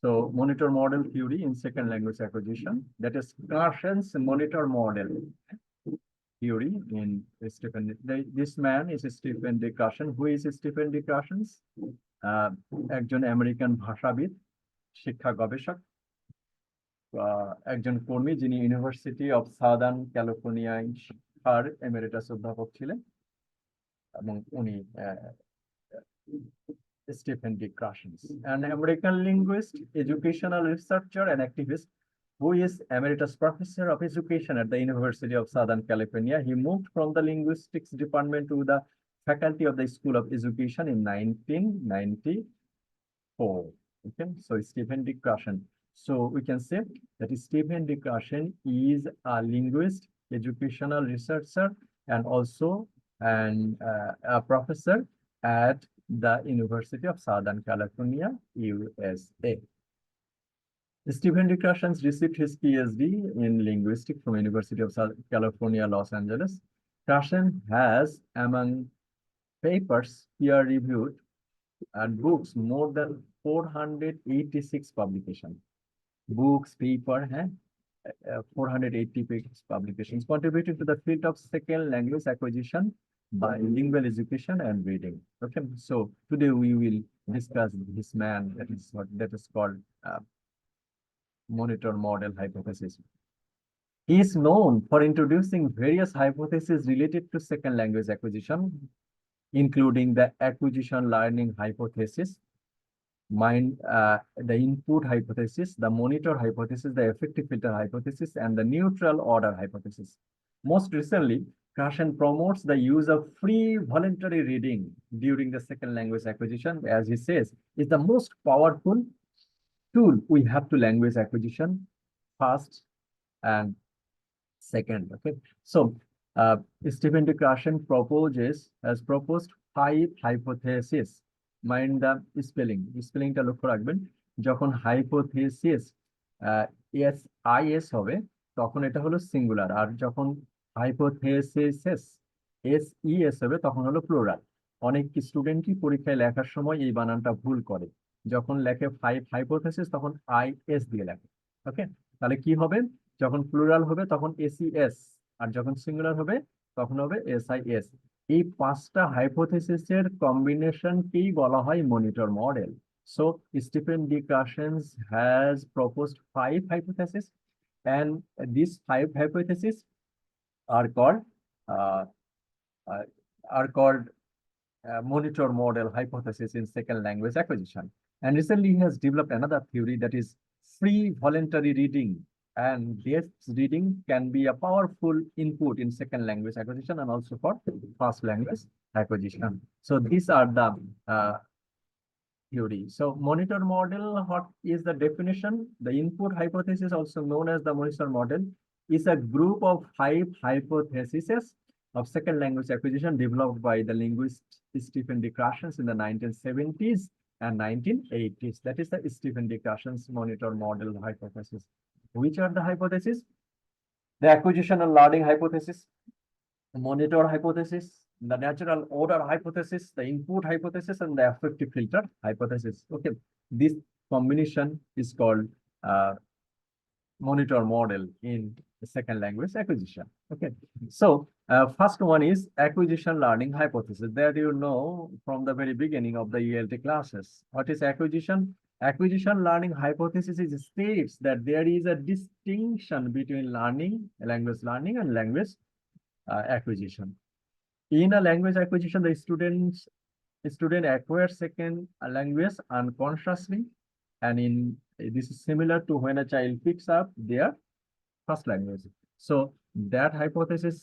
So monitor model theory in second language acquisition, that is Carson's monitor model theory in Stephen. This man is Stephen D. Carson. Who is Stephen D. Carson? একজন American ভাষাবিদ, শিক্ষা গবেষক, একজন কর্মী যিনি university of southern ক্যালিফোর্নিয়ায় শিক্ষার emeritus অধ্যাপক ছিলেন, এবং উনি Stephen D. Carson, an American linguist, educational researcher, and activist who is emeritus professor of education at the University of Southern California. He moved from the linguistics department to the faculty of the School of Education in 1994. Okay, so Stephen D. Carson. So we can say that Stephen D. Carson is a linguist, educational researcher, and also a professor at the University of Southern California, USA. Stephen D. Carson received his PhD in linguistics from University of Southern California, Los Angeles. Carson has, among papers, peer-reviewed, and books, more than 486 publications. Books, paper, 480 pages publications contributed to the field of second language acquisition, bilingual education, and reading. Okay, so today we will discuss this man that is called monitor model hypothesis. He is known for introducing various hypotheses related to second language acquisition, including the acquisition learning hypothesis, the input hypothesis, the monitor hypothesis, the effective filter hypothesis, and the neutral order hypothesis. Most recently, Carson promotes the use of free voluntary reading during the second language acquisition, as he says, is the most powerful tool we have to language acquisition, first and second. Okay, so Stephen D. Carson has proposed 5 hypotheses. Mind the spelling. Spellingটা লক্ষ্য রাখবেন। যখন hypothesis SIS হবে তখন এটা হলো singular, আর যখন hypothesis SES হবে তখন হলো প্লুরাল। অনেক স্টুডেন্টই পরীক্ষায় লেখার সময় এই বানানটা ভুল করে, যখন লেখে hypothesis তখন IS দিয়ে লেখে। ওকে, তাহলে কি হবে, যখন প্লুরাল হবে তখন SES, আর যখন সিঙ্গুলার হবে তখন হবে SIS। এই 5টা হাইপোথেসিসের কম্বিনেশনকেই বলা হয় monitor model. So Stephen D. Carson has proposed 5 hypotheses, and these 5 hypotheses are called monitor model hypothesis in second language acquisition. And recently he has developed another theory, that is free voluntary reading, and this reading can be a powerful input in second language acquisition and also for first language acquisition. So these are the theory. So monitor model, what is the definition? The input hypothesis, also known as the monitor model, is a group of 5 hypotheses of second language acquisition developed by the linguist Stephen D. Carson in the 1970s and 1980s. That is the Stephen D. Carson's monitor model hypothesis. Which are the hypotheses? The acquisition and learning hypothesis, the monitor hypothesis, the natural order hypothesis, the input hypothesis, and the effective filter hypothesis. Okay, this combination is called monitor model in second language acquisition. Okay, so first one is acquisition learning hypothesis. That you know from the very beginning of the ELT classes. What is acquisition? Acquisition learning hypothesis states that there is a distinction between language learning and language acquisition. In a language acquisition, the student acquires second language unconsciously, and this is similar to when a child picks up their first language. So that hypothesis,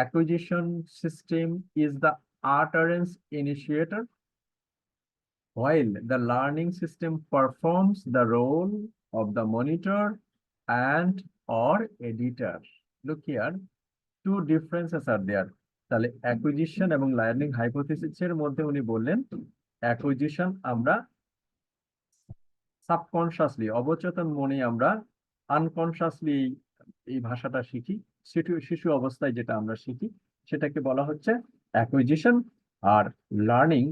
acquisition system is the utterance initiator, while the learning system performs the role of the monitor and or editor. Look here, 2 differences are there. তাহলে acquisition এবং learning হাইপোথিসিসের মধ্যে উনি বললেন acquisition আমরা সাবকনশাসলি, অবচেতন মনে আমরা আনকনশাসলি এই ভাষাটা শিখি, শিশু অবস্থায় যেটা আমরা শিখি সেটাকে বলা হচ্ছে অ্যাকুইজিশন। আর লার্নিং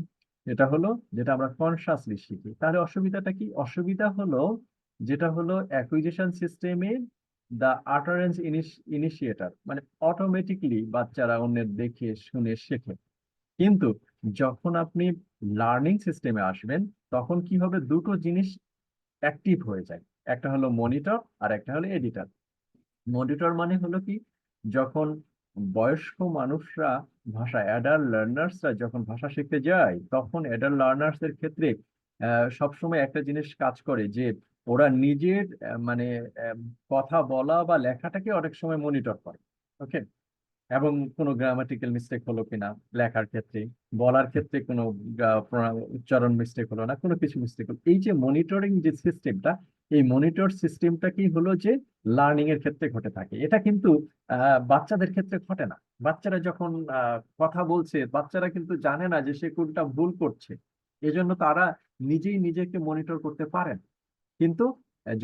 এটা হলো যেটা আমরা কনশাসলি শিখি। তাহলে অসুবিধাটা কি? অসুবিধা হলো যেটা হলো অ্যাকুইজিশন সিস্টেমে দ্য আটারেন্স ইনিশিয়েটার, মানে অটোমেটিকলি বাচ্চারা অন্যের দেখে শুনে শেখে। কিন্তু যখন আপনি লার্নিং সিস্টেমে আসবেন, তখন কি হবে, দুটো জিনিস অ্যাক্টিভ হয়ে যায়। একটা হলো মনিটর আর একটা হলো এডিটর। মনিটর মানে হলো কি, যখন বয়স্ক মানুষরা অ্যাডাল্ট লার্নার্সরা যখন ভাষা শিখতে যায়, তখন অ্যাডাল্ট লার্নার্স এর ক্ষেত্রে সবসময় একটা জিনিস কাজ করে যে ওরা নিজের মানে আহ, কথা বলা বা লেখাটাকে অনেক সময় মনিটর করে। ওকে, এবং কোনো গ্রামাটিক্যাল মিস্টেক হলো কিনা লেখার ক্ষেত্রে, বলার ক্ষেত্রে কোনো উচ্চারণ মিস্টেক হলো না, কোনো কিছু মিস্টেক হলো, এই যে মনিটরিং যে সিস্টেমটা, এই মনিটর সিস্টেমটা কি হলো যে লার্নিং এর ক্ষেত্রে ঘটে থাকে। এটা কিন্তু বাচ্চাদের ক্ষেত্রে ঘটে না। বাচ্চারা যখন কথা বলছে, বাচ্চারা কিন্তু জানে না যে সে কোনটা ভুল করছে, এজন্য তারা নিজেই নিজেকে মনিটর করতে পারেন। কিন্তু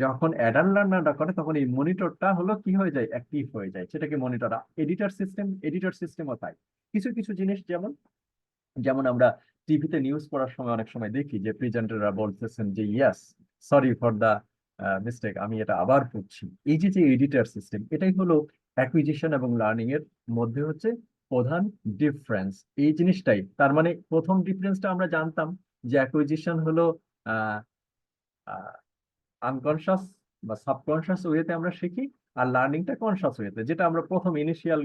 যখন অ্যাডাল্ট লার্নাররা করে, তখন এই মনিটরটা হলো কি হয়ে যায়, অ্যাক্টিভ হয়ে যায়, সেটাকে মনিটর। এডিটর সিস্টেমও তাই। কিছু কিছু জিনিস যেমন যেমন আমরা টিভিতে নিউজ পড়ার সময় অনেক সময় দেখি যে প্রেজেন্টাররা বলতেছেন যে ইয়াস, সরি ফর দা মিস্টেক, আমি এটা আবার পড়ছি। এই যে যে এডিটর সিস্টেম, এটাই হলো অ্যাকুইজিশন এবং লার্নিং এর মধ্যে হচ্ছে প্রধান ডিফারেন্স। এই জিনিসটাই, তার মানে প্রথম ডিফারেন্সটা আমরা জানতাম যে অ্যাকুইজিশন হলো আনকনশাস বা সাবকনশাস ওয়েতে আমরা শিখি, আর লার্নিংটা কনশাস ওয়েতে, যেটা আমরা প্রথম ইনিশিয়াল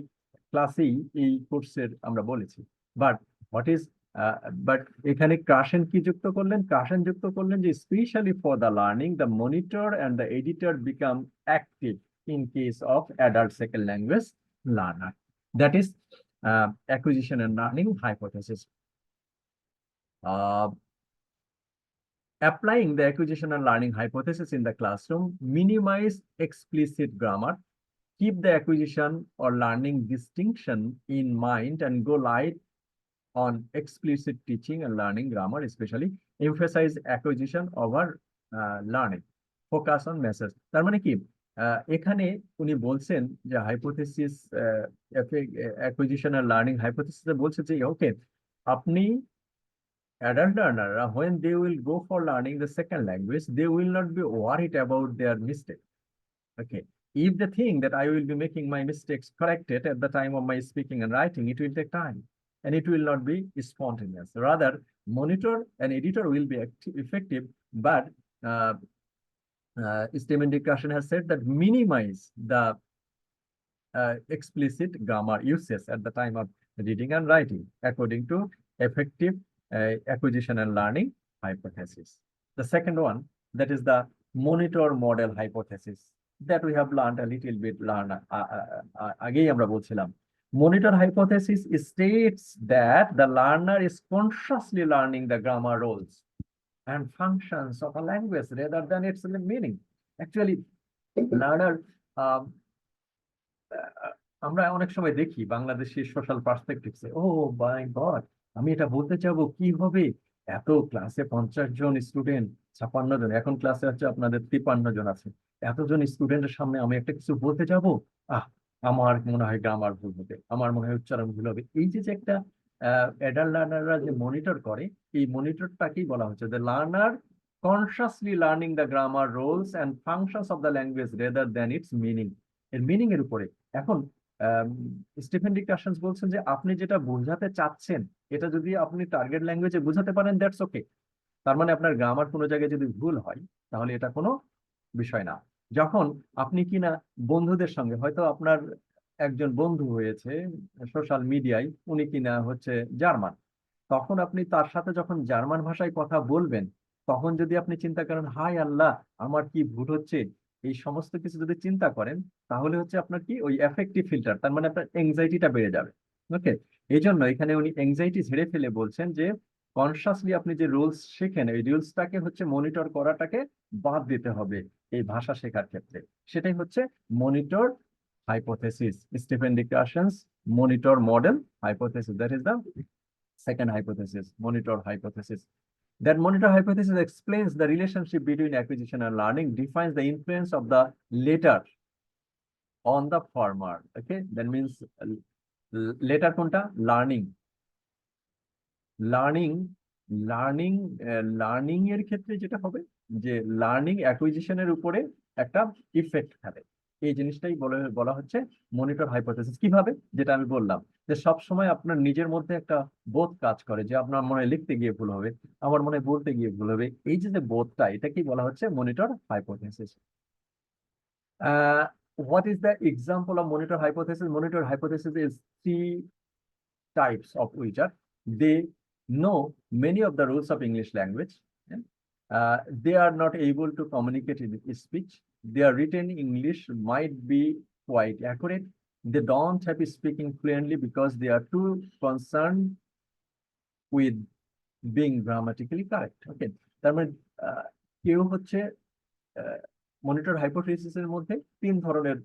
ক্লাসেই এই কোর্সের আমরা বলেছি। বাট হোয়াট ইজ বাট এখানে কাশেন কি যুক্ত করলেন, কাশেন যুক্ত করলেন যে specially for the learning the monitor and the editor become active in case of adult second language learner. That is acquisition and learning hypothesis. Applying the acquisition and learning hypothesis in the classroom, minimize explicit grammar, keep the acquisition or learning distinction in mind, and go light on explicit teaching and learning grammar, especially emphasize acquisition over learning. Focus on message. তার মানে কি, এখানে উনি বলছেন যে hypothesis acquisition are learning hypothesis বলছে যে ওকে, আপনি adult learner, when they will go for learning the second language, they will not be worried about their mistake. Okay. If they think that I will be making my mistakes corrected at the time of my speaking and writing, it will take time and it will not be spontaneous. Rather, monitor and editor will be effective, but Stephen D. Krashen has said that minimize the explicit grammar uses at the time of reading and writing, according to effective acquisition and learning hypothesis. The second one, that is the monitor model hypothesis, that we have learned a little bit. আগেই আমরা বলছিলাম, monitor hypothesis states that the learner is consciously learning the grammar roles and functions of a language rather than its meaning. Actually, learner আমরা অনেক সময় দেখি Bangladeshi social পার্সপেক্টিভসে, ও মাই god, আমি এটা বলতে চাবো কি হবে, এত ক্লাসে 50 জন স্টুডেন্ট, 56 জন, এখন ক্লাসে হচ্ছে আপনাদের 53 জন আছে, এতজন স্টুডেন্টের সামনে আমি একটা কিছু বলতে যাব, আহ আমার মনে হয় গ্রামার ভুল হবে, আমার মনে হয় উচ্চারণ ভুল হবে। এই যে যে একটা অ্যাডাল্ট লার্নাররা যে মনিটর করে, এই মনিটরটাকেই বলা হচ্ছে the learner consciously learning the grammar rules and functions of the language rather than its meaning. এর মিনিং এর উপরে। এখন স্টিফেন ডি কার্শনস বলছেন যে আপনি যেটা বোঝাতে চাচ্ছেন, এটা যদি আপনি টার্গেট ল্যাঙ্গুয়েজে বোঝাতে পারেন, দ্যাটস ওকে। তার মানে আপনার গ্রামার কোনো জায়গায় যদি ভুল হয়, তাহলে এটা কোনো বিষয় না। যখন আপনি কিনা বন্ধুদের সঙ্গে, হয়তো আপনার একজন বন্ধু হয়েছে সোশ্যাল মিডিয়ায়, উনি কিনা হচ্ছে জার্মান, তখন আপনি তার সাথে যখন জার্মান ভাষায় কথা বলবেন, তখন যদি আপনি চিন্তা করেন হাই আল্লাহ আমার কি ভুল হচ্ছে, এই সমস্ত কিছু যদি চিন্তা করেন, তাহলে হচ্ছে আপনার কি ওই এফেক্টিভ ফিল্টার, তার মানে আপনার এংজাইটিটা বেড়ে যাবে। ওকে, এই জন্য এখানে উনি এংজাইটি ঝেড়ে ফেলে বলছেন যে কনসাসলি আপনি যে রুলস শেখেন, এই রুলসটাকে হচ্ছে মনিটর করাটাকে বাদ দিতে হবে এই ভাষা শেখার ক্ষেত্রে। সেটাই হচ্ছে monitor hypothesis, Stephen D. Carson's monitor model hypothesis. That is the second hypothesis, monitor hypothesis. That monitor hypothesis explains the relationship between acquisition and learning, defines the influence of the latter on the former. Okay, that means latter কোনটা, learning. Learning এর ক্ষেত্রে যেটা হবে, যে learning অ্যাকুইজিশনের উপরে একটা effect ফেলে। এই জিনিসটাই বলা হচ্ছে মনিটর হাইপোথেসিস। কিভাবে? যেটা আমি বললাম যে সব সময় আপনার নিজের মধ্যে একটা বোধ কাজ করে যে আপনার মনে হয় লিখতে গিয়ে ভুল হবে, আমার মনে হয় বলতে গিয়ে ভুল হবে। এই যে বোধটা, এটাকেই বলা হচ্ছে monitor hypothesis. What is the example of monitor hypothesis? Monitor hypothesis is three types of user. They know many of the rules of English language. Yeah. They are not able to communicate in speech. Their written English might be quite accurate. They don't have speaking fluently because they are too concerned with being grammatically correct. Okay. তার মানে কেউ হচ্ছে monitor হাইপোথিসিসের মধ্যে তিন ধরনের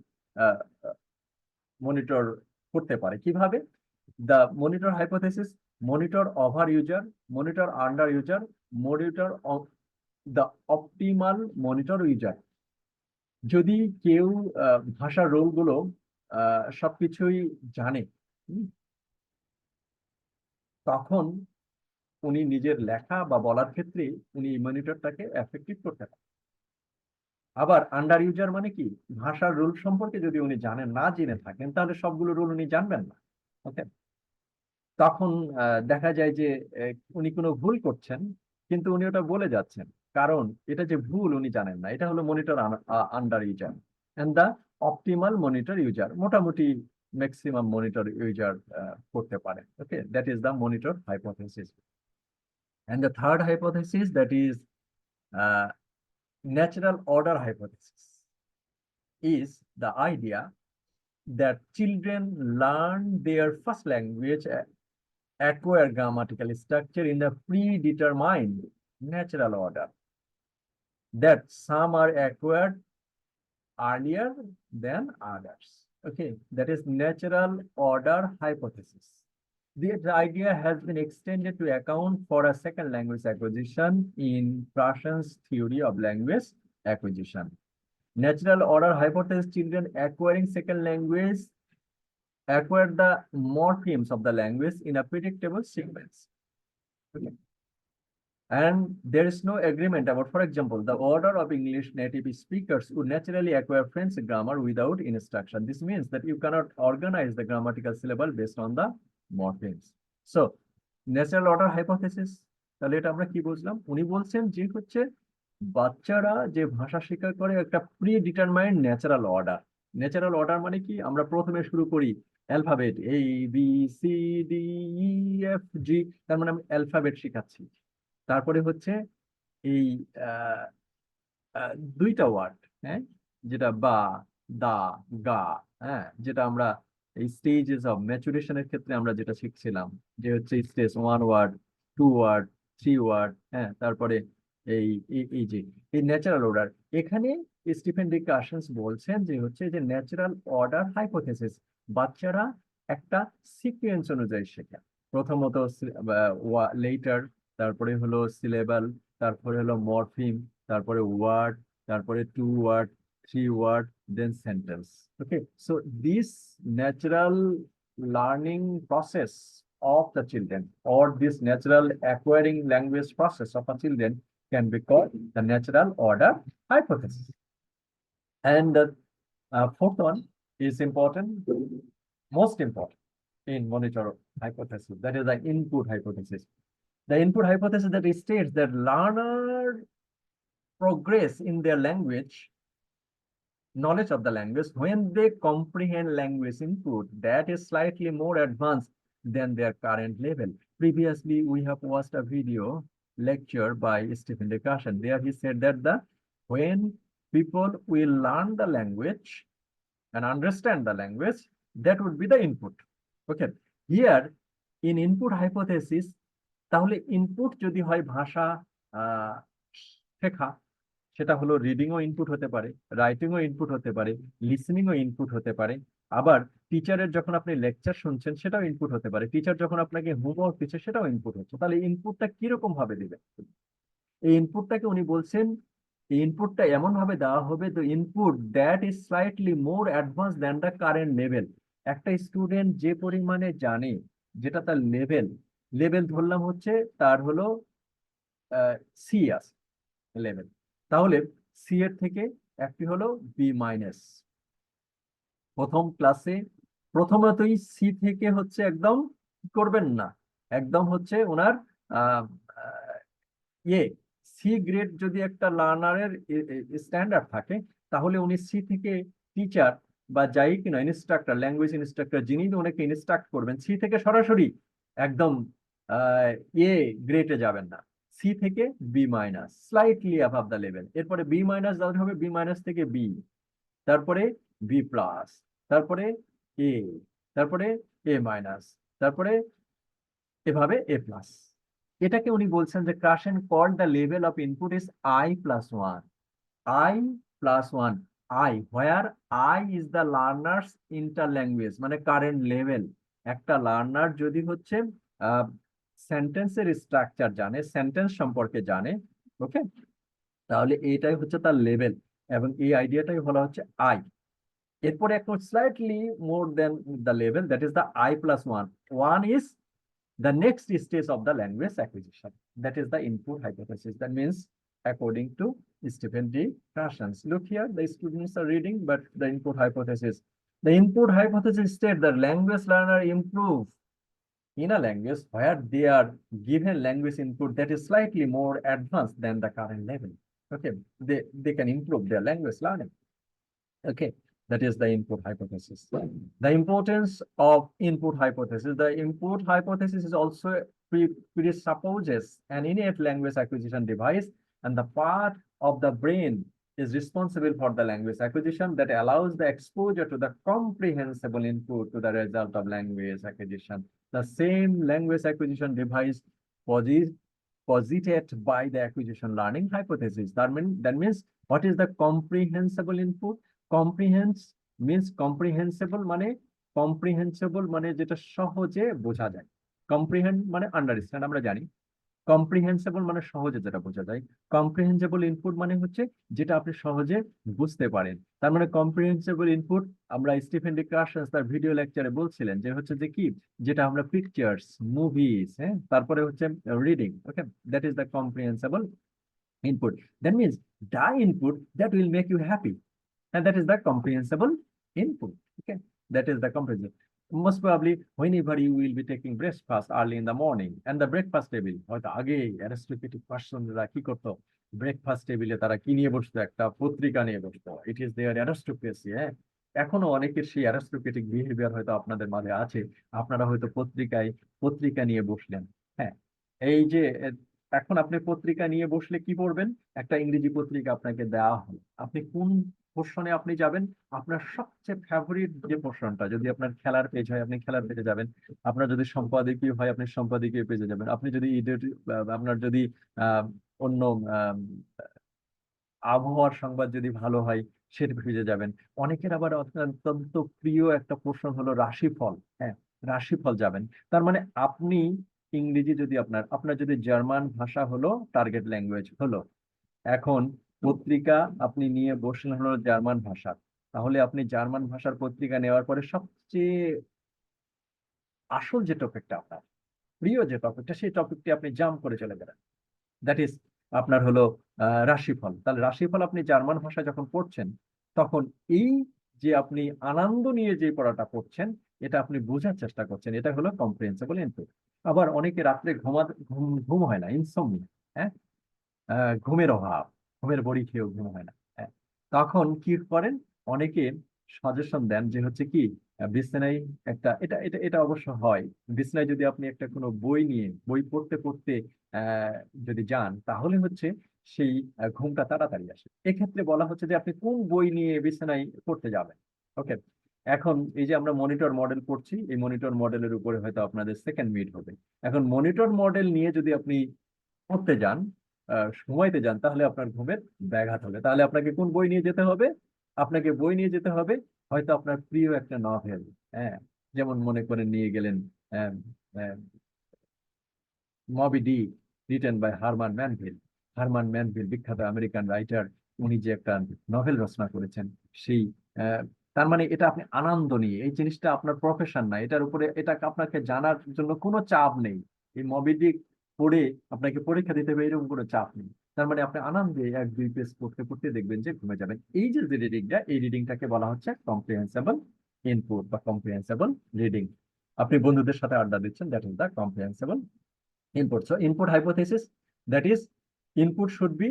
monitor করতে পারে। কিভাবে? The monitor hypothesis monitor over user, monitor under user, monitor of the optimal monitor user. যদি কেউ ভাষার রোলগুলো সবকিছুই জানে, তখন উনি নিজের লেখা বা বলার ক্ষেত্রে উনি মনিটরটাকে এফেক্টিভ করতে পারেন। আবার আন্ডার ইউজার মানে কি, ভাষার রুল সম্পর্কে যদি উনি জানেন না জেনে থাকেন তাহলে সবগুলো রুল উনি জানবেন না। ওকে, তখন দেখা যায় যে উনি কোনো ভুল করছেন কিন্তু উনি ওটা বলে যাচ্ছেন, কারণ এটা যে ভুল উনি জানেন না। এটা হলো monitor under user. And the optimal monitor user, মোটামুটি ম্যাক্সিমাম মনিটর ইউজার করতে পারে। Okay, that is the monitor hypothesis. And the third hypothesis, that is natural order hypothesis, is the idea that children learn their first language, acquire grammatical structure in the predetermined natural order, that some are acquired earlier than others. Okay, that is natural order hypothesis. This idea has been extended to account for a second language acquisition in Prussian's theory of language acquisition. Natural order hypothesis, children acquiring second language acquire the morphemes of the language in a predictable sequence. Okay. And there is no agreement about, for example, the order of English native speakers would naturally acquire French grammar without instruction. This means that you cannot organize the grammatical syllable based on the morphemes. So, natural order hypothesis, তাহলে এটা আমরা কি বুঝলাম? উনি বলছেন যে হচ্ছে বাচ্চারা যে ভাষা শিকার করে একটা predetermined natural order. Natural order মানে কি, আমরা প্রথমে শুরু করি alphabet A B C D E F G, তার মানে আমি অ্যালফাবেট শিখাচ্ছি। তারপরে হচ্ছে এই দুইটা ওয়ার্ড, হ্যাঁ, যেটা বা, দা, গা, হ্যাঁ, যেটা আমরা এই স্টেজেস অফ ম্যাচুরেশনের ক্ষেত্রে আমরা যেটা শিখছিলাম, যে হচ্ছে স্টেজ 1 ওয়ার্ড, 2 ওয়ার্ড, 3 ওয়ার্ড, হ্যাঁ, তারপরে এই এই যে এই ন্যাচারাল অর্ডার। এখানে স্টিফেন ডি কার্সন বলছেন যে হচ্ছে যে ন্যাচারাল অর্ডার হাইপোথেসিস, বাচ্চারা একটা সিকোয়েন্স অনুযায়ী শেখে। প্রথমত লেটার, তারপরে হলো সিলেবাল, তারপরে হলো মরফিম, তারপরে ওয়ার্ড, তারপরে 2 word, 3 word, then sentence. Okay, so this natural learning process of the children, or this natural acquiring language process of a children, can be called the natural order hypothesis. And the fourth one is important, most important in monitor hypothesis, that is the input hypothesis. The input hypothesis that states that learner progress in their language, knowledge of the language, when they comprehend language input that is slightly more advanced than their current level. Previously, we have watched a video lecture by Stephen de Carson. There he said that when people will learn the language and understand the language, that would be the input. Okay, here in input hypothesis, তাহলে input যদি হয় ভাষা শেখা, সেটা হলো reading ও input হতে পারে, writing ও input হতে পারে, লিসনিং ও ইনপুট হতে পারে। আবার টিচারের যখন আপনি লেকচার শুনছেন সেটাও ইনপুট হতে পারে, টিচার যখন আপনাকে হোমওয়ার্ক দিচ্ছে সেটাও ইনপুট হচ্ছে। তাহলে ইনপুটটা কিরকম ভাবে দিবেন? এই ইনপুটটাকে উনি বলছেন, এই ইনপুটটা এমন ভাবে দেওয়া হবে, the input that is slightly more advance than the current level. একটা স্টুডেন্ট যে পরিমাণে জানে, যেটা তার লেভেল, লেভেল ধরলাম হচ্ছে তার হলো সি আছে লেভেল, তাহলে সি এর থেকে একটি হলো বি মাইনাস। প্রথম ক্লাসে প্রথমতই সি থেকে হচ্ছে একদম কি করবেন না, একদম হচ্ছে ওনার আহ, ইয়ে সি গ্রেড যদি একটা লার্নারের স্ট্যান্ডার্ড থাকে, তাহলে উনি সি থেকে টিচার বা যাই কিনা ইনস্ট্রাক্টর, ল্যাঙ্গুয়েজ ইনস্ট্রাক্টর যিনি ওনাকে ইনস্ট্রাক্ট করবেন, সি থেকে সরাসরি একদম এ গ্রেডে যাবেন না, সি থেকে B minus, slightly above the level. এরপরে বি মাইনাস যাওয়া হবে, বি মাইনাস থেকে বি, তারপরে বি প্লাস, তারপরে এ, তারপরে এ মাইনাস, তারপরে এভাবে এ প্লাস। এটাকে উনি বলছেন যে Krashen call the level of input is I plus one. I plus one, I where I is the learner's interlanguage, মানে কারেন্ট লেভেল। একটা লার্নার যদি হচ্ছে সেন্টেন্সের স্ট্রাকচার জানে, সেন্টেন্স সম্পর্কে জানে, ওকে, তাহলে এইটাই হচ্ছে তার লেভেল, এবং এই আইডিয়াটাই বলা হচ্ছে আই। এরপরে একটু slightly more than the level, that is the I plus one. One is the next stage of the language acquisition. That is the input hypothesis. That means, according to Stephen D. Krashen. Look here, the students are reading, but the input hypothesis. The input hypothesis states that language learner improve in a language where they are given language input that is slightly more advanced than the current level. Okay, they can improve their language learning. Okay, that is the input hypothesis. The importance of input hypothesis. The input hypothesis is also presupposes an innate language acquisition device, and the part of the brain is responsible for the language acquisition that allows the exposure to the comprehensible input to the result of language acquisition. The same language acquisition device posited by the acquisition learning hypothesis. That means what is the comprehensible input? Comprehends means comprehensible, মানে comprehensible মানে যেটা সহজে বোঝা যায়। Comprehend মানে understand, আমরা জানি। Comprehensible মানে সহজে যেটা বোঝা যায়। কম্প্রিহেন্সিবল ইনপুট মানে হচ্ছে যেটা আপনি সহজে বুঝতে পারেন। তার মানে কম্প্রিহেন্সিবল ইনপুট, আমরা স্টিফেন ডি ক্রাশন তার ভিডিও লেকচারে বলছিলেন যে হচ্ছে যে কি, যেটা আমরা পিকচার্স, মুভিজ, হ্যাঁ, তারপরে হচ্ছে reading, okay, that is the comprehensible input. That means the input that will make you happy, and that is the comprehensible input. Okay, that is the comprehensible. Most probably whenever you will be taking breakfast early in the morning, and the breakfast table হয়তো আগে aristocratic পার্সনরা কি করতো, breakfast টেবিলে তারা কি নিয়ে বসতো, একটা পত্রিকা নিয়ে বসতো। It is their aristocracy. হ্যাঁ, এখনো অনেকের সেই অ্যারিস্টোক্রেটিক বিহেভিয়ার হয়তো আপনাদের মাঝে আছে। আপনারা হয়তো পত্রিকা নিয়ে বসলেন। হ্যাঁ, এই যে এখন আপনি পত্রিকা নিয়ে বসলে কি পড়বেন, একটা ইংরেজি পত্রিকা আপনাকে দেওয়া হলো, আপনি কোন পোর্শনে আপনি যাবেন, আপনার সবচেয়ে ফেভারিট যে পোর্শনটা, যদি আপনার খেলার পেজ হয় আপনি খেলার পেজে যাবেন, আপনার যদি সম্পাদকীয় হয় আপনি সম্পাদকীয় পেজে যাবেন, আপনি যদি আপনার যদি আহ অন্য আহ আবহাওয়ার সংবাদ যদি ভালো হয় সেটা পেজে যাবেন। অনেকের আবার অত্যন্ত প্রিয় একটা পোর্শন হলো রাশিফল। হ্যাঁ, রাশিফল যাবেন। তার মানে আপনি ইংরেজি যদি আপনার আপনার যদি জার্মান ভাষা হলো টার্গেট ল্যাঙ্গুয়েজ হলো, এখন পত্রিকা আপনি নিয়ে বসলেন হলো জার্মান ভাষা, তাহলে আপনি জার্মান ভাষার পত্রিকা নেওয়ার পরে সবচেয়ে আসল যে টপিকটা আপনার প্রিয় যে টপিকটা, সেই টপিকটি আপনি জাম্প করে চলে গেলেন, দ্যাট ইজ আপনার হলো রাশিফল। তাহলে রাশিফল আপনি জার্মান ভাষায় যখন পড়ছেন, তখন এই যে আপনি আনন্দ নিয়ে যে পড়াটা পড়ছেন, এটা আপনি বোঝার চেষ্টা করছেন, এটা হলো কম্প্রিহেন্সিবল ইনপুট। আবার অনেকে রাত্রে ঘুম হয় না, ইনসোমনিয়া, হ্যাঁ, ঘুমের অভাব, ঘুমের বড়ি খেয়েও ঘুম হয় না। হ্যাঁ, তখন কি করেন, অনেকে সাজেশন দেন যে হচ্ছে কি, বিছানায় একটা, এটা এটা এটা অবশ্য হয়, বিছানায় যদি আপনি একটা কোনো বই নিয়ে বই পড়তে পড়তে আহ যদি যান, তাহলে হচ্ছে সেই ঘুমটা তাড়াতাড়ি আসে। এক্ষেত্রে বলা হচ্ছে যে আপনি কোন বই নিয়ে বিছানায় পড়তে যাবেন। ওকে, এখন এই যে আমরা মনিটর মডেল পড়ছি, এই মনিটর মডেলের উপরে হয়তো আপনাদের সেকেন্ড মিড হবে। এখন মনিটর মডেল নিয়ে যদি আপনি পড়তে যান, সময়তে যান, তাহলে আপনার ঘুমের ব্যাঘাত হবে। তাহলে আপনাকে কোন বই নিয়ে যেতে হবে, আপনাকে বই নিয়ে যেতে হবে হয়তো আপনার প্রিয় একটা নভেল। হ্যাঁ, যেমন মনে করে নিয়ে গেলেন মবি ডিক, written by Hermann Manville. Hermann Manville বিখ্যাত আমেরিকান রাইটার, উনি যে একটা নভেল রচনা করেছেন, সেই তার মানে এটা আপনি আনন্দ নিয়ে, এই জিনিসটা আপনার প্রফেশন না, এটার উপরে এটা আপনাকে জানার জন্য কোনো চাপ নেই। এই মবি ডিক পড়ে আপনাকে পরীক্ষা দিতে হবে এরকম কোনো চাপ নেই। তার মানে আপনি আনন্দে 1-2 পেজ পড়তে পড়তে দেখবেন যে ঘুমে যাবেন। এই যে রিডিংটা, এই রিডিংটাকে বলা হচ্ছে কম্প্রিহেন্সিবল ইনপুট বা কম্প্রিহেন্সিবল রিডিং। আপনি বন্ধুদের সাথে আড্ডা দিচ্ছেন, that is the comprehensible input. So input hypothesis, that is input should be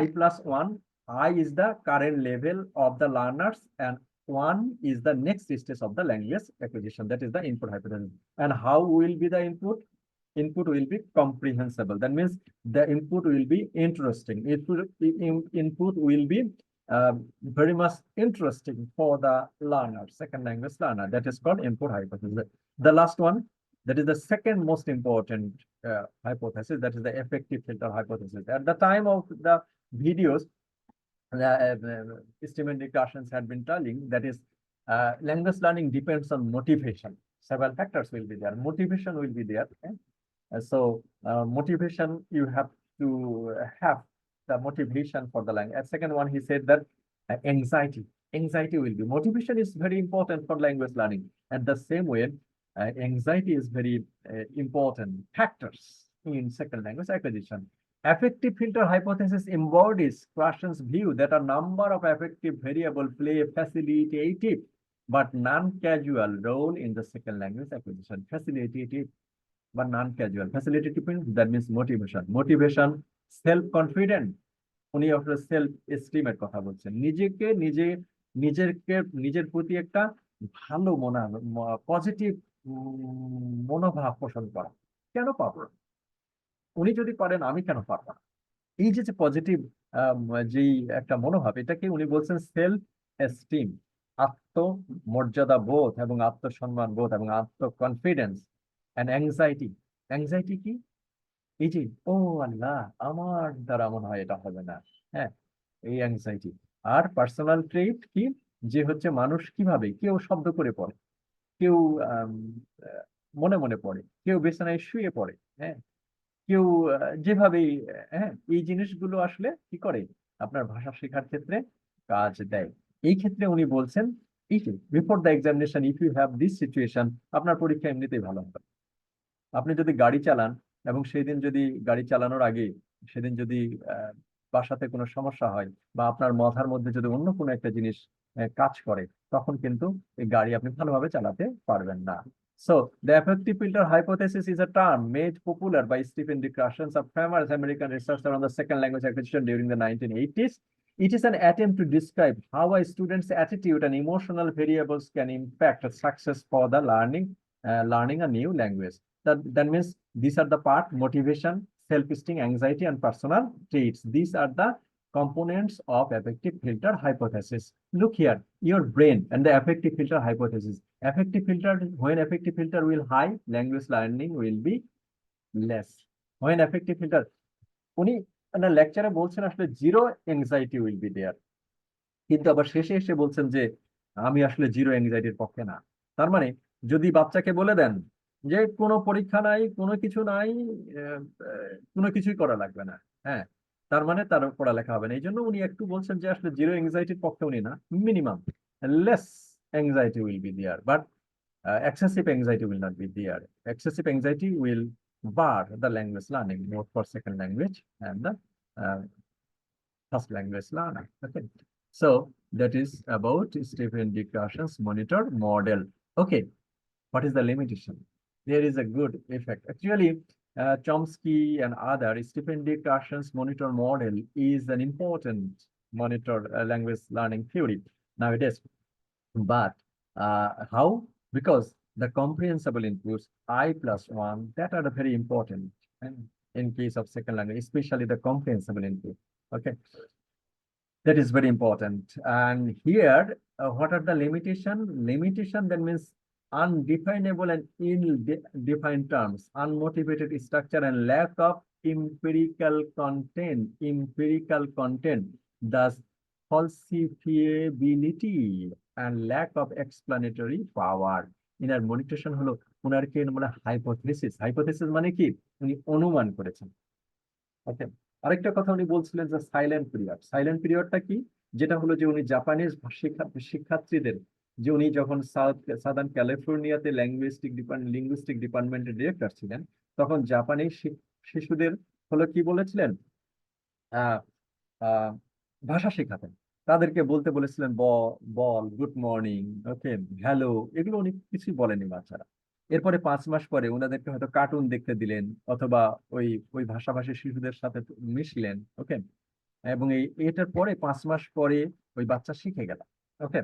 I plus 1. I is the current level of the learners and 1 is the next stage of the language acquisition. That is the input hypothesis. And how will be the input? Input will be comprehensible. That means the input will be interesting. Input will be very much interesting for the learner, second language learner. That is called input hypothesis. The last one, that is the second most important hypothesis, that is the effective filter hypothesis. At the time of the videos, Stephen D. Carson had been telling, that is language learning depends on motivation. Several factors will be there. Motivation will be there. Okay? Motivation, you have to have the motivation for the language. And second one, he said that anxiety. Anxiety will be. Motivation is very important for language learning. At the same way, anxiety is very important factors in second language acquisition. Affective filter hypothesis embodies Carson's view that a number of affective variables play a facilitative but non-casual role in the second language acquisition. Facilitative but non-casual. Facilitative means, that means motivation. Motivation, self-confident. উনি আপনার self এস্টিমের কথা বলছেন, নিজের প্রতি একটা ভালো positive মনোভাব পোষণ করা। কেন পারবো না? উনি যদি পারেন, আমি কেন পারবো না? এই যে পজিটিভ যেই একটা মনোভাব, এটাকে উনি বলছেন সেলফ এস্টিম, আত্মমর্যাদা বোধ এবং আত্মসম্মান বোধ এবং আত্মকনফিডেন্স। এন্ড অ্যাংজাইটি, অ্যাংজাইটি কি? এই যে ও আল্লাহ, আমার দ্বারা মনে হয় এটা হবে না, হ্যাঁ, এই অ্যাংজাইটি। আর পার্সোনাল ট্রেট কি? যে হচ্ছে মানুষ কিভাবে, কেউ শব্দ করে পড়ে, কেউ মনে মনে পড়ে, কেউ বিছানায় শুয়ে পড়ে, হ্যাঁ, কেউ যেভাবেই, হ্যাঁ, এই জিনিসগুলো আসলে কি করে আপনার ভাষা শেখার ক্ষেত্রে কাজ দেয়। এই ক্ষেত্রে উনি বলছেন, এই যে before the examination if you have this situation, আপনার পরীক্ষা এমনিতেই ভালো হবে। আপনি যদি গাড়ি চালান এবং সেই দিন যদি গাড়ি চালানোর আগে সেদিন যদি বাসাতে কোনো সমস্যা হয় বা আপনার মাথার মধ্যে যদি অন্য কোনো একটা জিনিস কাজ করে, তখন কিন্তু এই গাড়ি আপনি ভালোভাবে চালাতে পারবেন না। So, the affective filter hypothesis is a term made popular by Stephen D. Carson, a famous American researcher on the second language acquisition during the 1980s. It is an attempt to describe how a student's attitude and emotional variables can impact success for the learning a new language. That means these are the part: motivation, self-esteem, anxiety, and personal traits. These are the components of affective filter hypothesis. Look here, your brain and the affective filter hypothesis. Affective filter, when affective filter will high, language learning will be less. When affective filter, উনি লেকচারে বলছেন আসলে zero anxiety will be there, কিন্তু আবার শেষে এসে বলছেন যে আমি আসলে জিরো এংজাইটির পক্ষে না। তার মানে যদি বাচ্চাকে বলে দেন যে কোনো পরীক্ষা নাই, কোনো কিছু নাই, কোনো কিছুই করা লাগবে না, হ্যাঁ, তার মানে তার পড়ালেখা হবে না। এই জন্য উনি একটু বলছেন যে আসলে জিরো এংজাইটির পক্ষে উনি না, minimum less anxiety will be there, but excessive anxiety will not be there. Excessive anxiety will bar the language learning, both for second language and the first language learner. Okay, so that is about Stephen D. Carson's monitor model. Okay, what is the limitation? There is a good effect. Actually, Chomsky and other, Stephen D. Carson's monitor model is an important monitor language learning theory nowadays. But how? Because the comprehensible inputs I plus 1, that are very important in case of second language, especially the comprehensible input. Okay, that is very important. And here, what are the limitation? Limitation, that means undefinable and ill-defined terms, unmotivated structure, and lack of empirical content. Empirical content, thus falsifiability and lack of explanatory power. Inner monetisation হলো ওনারকে মানে hypothesis. Hypothesis মানে কি? উনি অনুমান করেছেন। ওকে, আরেকটা কথা উনি বলছিলেন যে সাইলেন্ট পিরিয়ড। সাইলেন্ট পিরিয়ডটা কি? যেটা হলো যে উনি জাপানিজ শিক্ষার্থীদের, যে উনি যখন সাদার্ন ক্যালিফোর্নিয়াতে লিঙ্গুইস্টিক ডিপার্টমেন্টের ডিরেক্টর ছিলেন, তখন জাপানি শিশুদের হলো কি বলেছিলেন আহ আহ, ভাষা শেখাতেন, তাদেরকে বলতে বলেছিলেন বল, গুড মর্নিং, ওকে, হ্যালো, এগুলো অনেক কিছুই বলেনি বাচ্চারা। এরপরে 5 মাস পরে ওনাদেরকে হয়তো কার্টুন দেখতে দিলেন, অথবা ওই ওই ভাষাভাষী শিশুদের সাথে মিশলেন, ওকে, এবং এটার পরে 5 মাস পরে ওই বাচ্চা শিখে গেল, ওকে।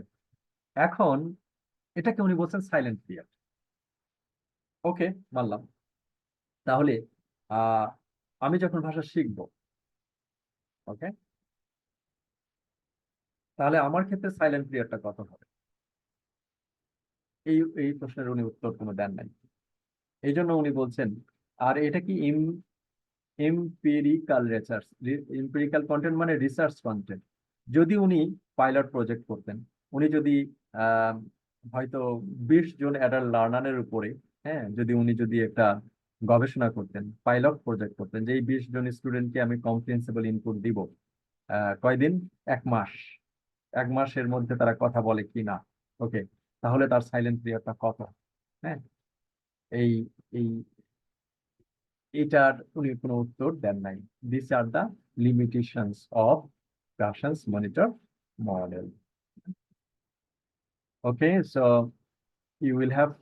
এখন এটাকে উনি বলছেন সাইলেন্ট পিরিয়ড, ওকে, মানলাম। তাহলে আহ আমি যখন ভাষা শিখবো, ওকে, তাহলে আমার ক্ষেত্রে সাইলেন্ট পিরিয়ডটা কত হবে? এই এই প্রশ্নের উনি উত্তর কোনো দেন নাই। এই জন্য উনি বলছেন, আর এটা কি এমপিরিক্যাল রিসার্চ, এমপিরিক্যাল কন্টেন্ট মানে রিসার্চ কন্টেন্ট। যদি উনি পাইলট প্রজেক্ট করতেন, উনি যদি আহ, হয়তো 20 জন অ্যাডাল্ট লার্নারের উপরে, হ্যাঁ, যদি একটা গবেষণা করতেন, পাইলট প্রজেক্ট করতেন, যে এই 20 জন স্টুডেন্টকে আমি কম্প্রিহেন্সিবল ইনপুট দিব, কয়দিন, 1 মাস, 1 মাসের মধ্যে তারা কথা বলে কি না, ওকে, তাহলে তার সাইলেন্ট পিরিয়ডটা কত? হ্যাঁ, এই এই এটার উনি কোনো উত্তর দেন নাই। This are the limitations of Gaussian monitor model. Okay, so you will have